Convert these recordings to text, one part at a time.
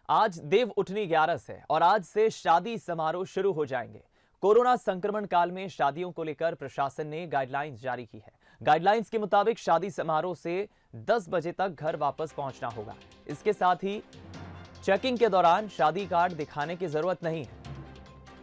आज देव उठनी 11 है और आज से शादी समारोह शुरू हो जाएंगे। कोरोना संक्रमण काल में शादियों को लेकर प्रशासन ने गाइडलाइंस जारी की है। गाइडलाइंस के मुताबिक शादी समारोह से 10 बजे तक घर वापस पहुंचना होगा। इसके साथ ही चेकिंग के दौरान शादी कार्ड दिखाने की जरूरत नहीं है।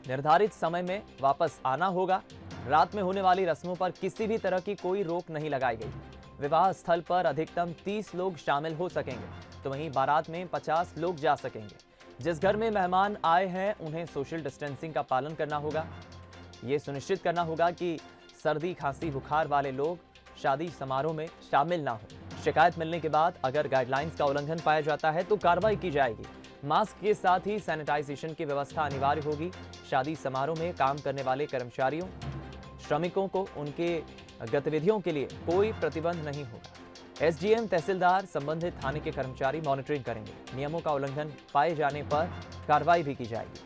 निर्धारित समय में वापस आना होगा। रात में होने वाली रस्मों पर किसी भी तरह की कोई रोक नहीं लगाई गई। विवाह स्थल पर अधिकतम 30 लोग शामिल हो सकेंगे, तो वहीं बारात में 50 लोग जा सकेंगे। जिस घर में मेहमान आए हैं उन्हें सोशल डिस्टेंसिंग का पालन करना होगा। ये सुनिश्चित करना होगा कि सर्दी खांसी बुखार वाले लोग शादी समारोह में शामिल ना हो। शिकायत मिलने के बाद अगर गाइडलाइंस का उल्लंघन पाया जाता है तो कार्रवाई की जाएगी। मास्क के साथ ही सैनिटाइजेशन की व्यवस्था अनिवार्य होगी। शादी समारोह में काम करने वाले कर्मचारियों, श्रमिकों को उनके गतिविधियों के लिए कोई प्रतिबंध नहीं होगा। एसडीएम, तहसीलदार, संबंधित थाने के कर्मचारी मॉनिटरिंग करेंगे। नियमों का उल्लंघन पाए जाने पर कार्रवाई भी की जाएगी।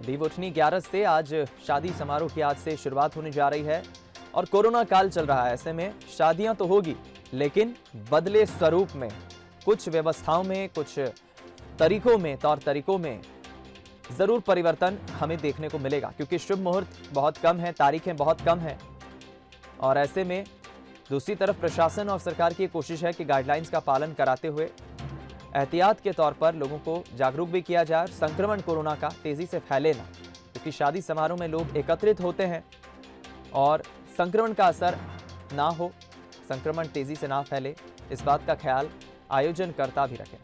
देव उठनी 11 से आज शादी समारोह की आज से शुरुआत होने जा रही है और कोरोना काल चल रहा है। ऐसे में शादियां तो होगी, लेकिन बदले स्वरूप में, कुछ व्यवस्थाओं में, कुछ तरीकों में, तौर तरीकों में जरूर परिवर्तन हमें देखने को मिलेगा, क्योंकि शुभ मुहूर्त बहुत कम है, तारीखें बहुत कम हैं। और ऐसे में दूसरी तरफ प्रशासन और सरकार की कोशिश है कि गाइडलाइंस का पालन कराते हुए एहतियात के तौर पर लोगों को जागरूक भी किया जाए। संक्रमण कोरोना का तेजी से फैले ना, क्योंकि शादी समारोह में लोग एकत्रित होते हैं और संक्रमण का असर ना हो, संक्रमण तेजी से ना फैले, इस बात का ख्याल आयोजनकर्ता भी रखें।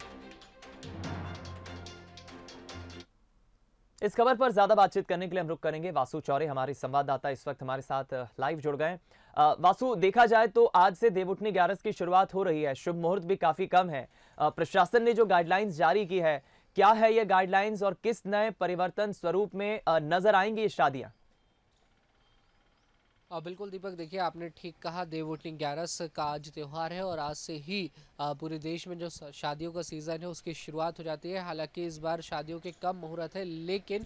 इस खबर पर ज्यादा बातचीत करने के लिए हम रुक करेंगे। वासु चौरे हमारे संवाददाता इस वक्त हमारे साथ लाइव जुड़ गए। वासु, देखा जाए तो आज से देव उठनी 11 की शुरुआत हो रही है। शुभ मुहूर्त भी काफी कम है। प्रशासन ने जो गाइडलाइंस जारी की है, क्या है ये गाइडलाइंस और किस नए परिवर्तन स्वरूप में नजर आएंगी ये शादियां? बिल्कुल दीपक, देखिए आपने ठीक कहा, देव उठनी 11 का आज त्यौहार है और आज से ही पूरे देश में जो शादियों का सीज़न है उसकी शुरुआत हो जाती है। हालांकि इस बार शादियों के कम मुहूर्त है, लेकिन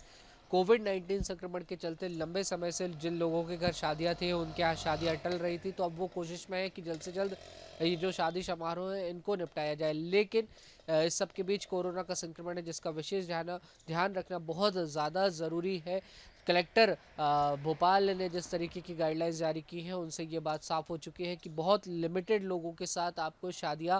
कोविड-19 संक्रमण के चलते लंबे समय से जिन लोगों के घर शादियां थी उनके यहाँ शादियां टल रही थी, तो अब वो कोशिश में है कि जल्द से जल्द ये जो शादी समारोह है इनको निपटाया जाए। लेकिन इस सब के बीच कोरोना का संक्रमण है, जिसका विशेष ध्यान रखना बहुत ज़्यादा ज़रूरी है। कलेक्टर भोपाल ने जिस तरीके की गाइडलाइंस जारी की हैं उनसे ये बात साफ हो चुकी है कि बहुत लिमिटेड लोगों के साथ आपको शादियां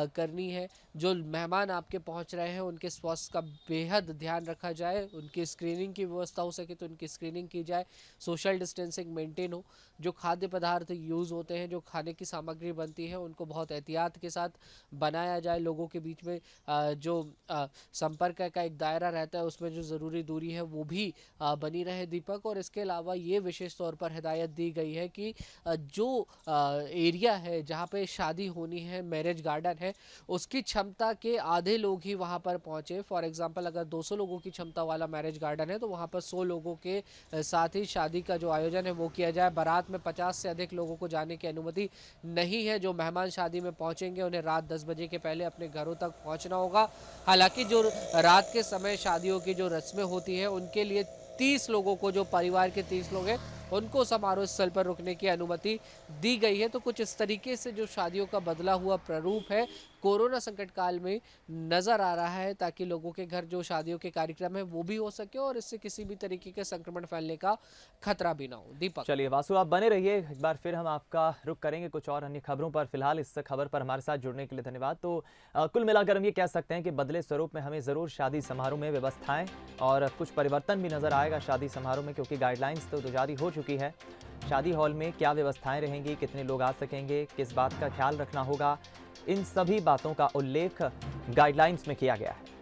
करनी है। जो मेहमान आपके पहुंच रहे हैं उनके स्वास्थ्य का बेहद ध्यान रखा जाए, उनकी स्क्रीनिंग की व्यवस्था हो सके तो उनकी स्क्रीनिंग की जाए, सोशल डिस्टेंसिंग मेंटेन हो। जो खाद्य पदार्थ यूज़ होते हैं, जो खाने की सामग्री बनती है, उनको बहुत एहतियात के साथ बनाया जाए। लोगों के बीच में जो संपर्क का एक दायरा रहता है उसमें जो ज़रूरी दूरी है वो भी बनी रहे दीपक। और इसके अलावा ये विशेष तौर पर हिदायत दी गई है कि जो एरिया है जहाँ पे शादी होनी है, मैरिज गार्डन है, उसकी क्षमता के आधे लोग ही वहाँ पर पहुँचे। फॉर एग्जांपल अगर 200 लोगों की क्षमता वाला मैरिज गार्डन है तो वहाँ पर 100 लोगों के साथ ही शादी का जो आयोजन है वो किया जाए। बारात में 50 से अधिक लोगों को जाने की अनुमति नहीं है। जो मेहमान शादी में पहुँचेंगे उन्हें रात 10 बजे के पहले अपने घरों तक पहुँचना होगा। हालांकि जो रात के समय शादियों की जो रस्में होती है उनके लिए 30 लोगों को, जो परिवार के 30 लोग हैं उनको समारोह स्थल पर रुकने की अनुमति दी गई है। तो कुछ इस तरीके से जो शादियों का बदला हुआ प्रारूप है कोरोना संकट काल में नजर आ रहा है, ताकि लोगों के घर जो शादियों के कार्यक्रम है वो भी हो सके और इससे किसी भी तरीके के संक्रमण फैलने का खतरा भी ना हो। दीपक, चलिए वासु, आप बने रहिए। एक बार फिर हम आपका रुख करेंगे कुछ और अन्य खबरों पर। फिलहाल इस खबर पर हमारे साथ जुड़ने के लिए धन्यवाद। तो कुल मिलाकर हम ये कह सकते हैं कि बदले स्वरूप में हमें जरूर शादी समारोह में व्यवस्थाएं और कुछ परिवर्तन भी नजर आएगा शादी समारोह में, क्योंकि गाइडलाइंस तो जारी हो चुकी है। शादी हॉल में क्या व्यवस्थाएं रहेंगी, कितने लोग आ सकेंगे, किस बात का ख्याल रखना होगा, इन सभी बातों का उल्लेख गाइडलाइंस में किया गया है।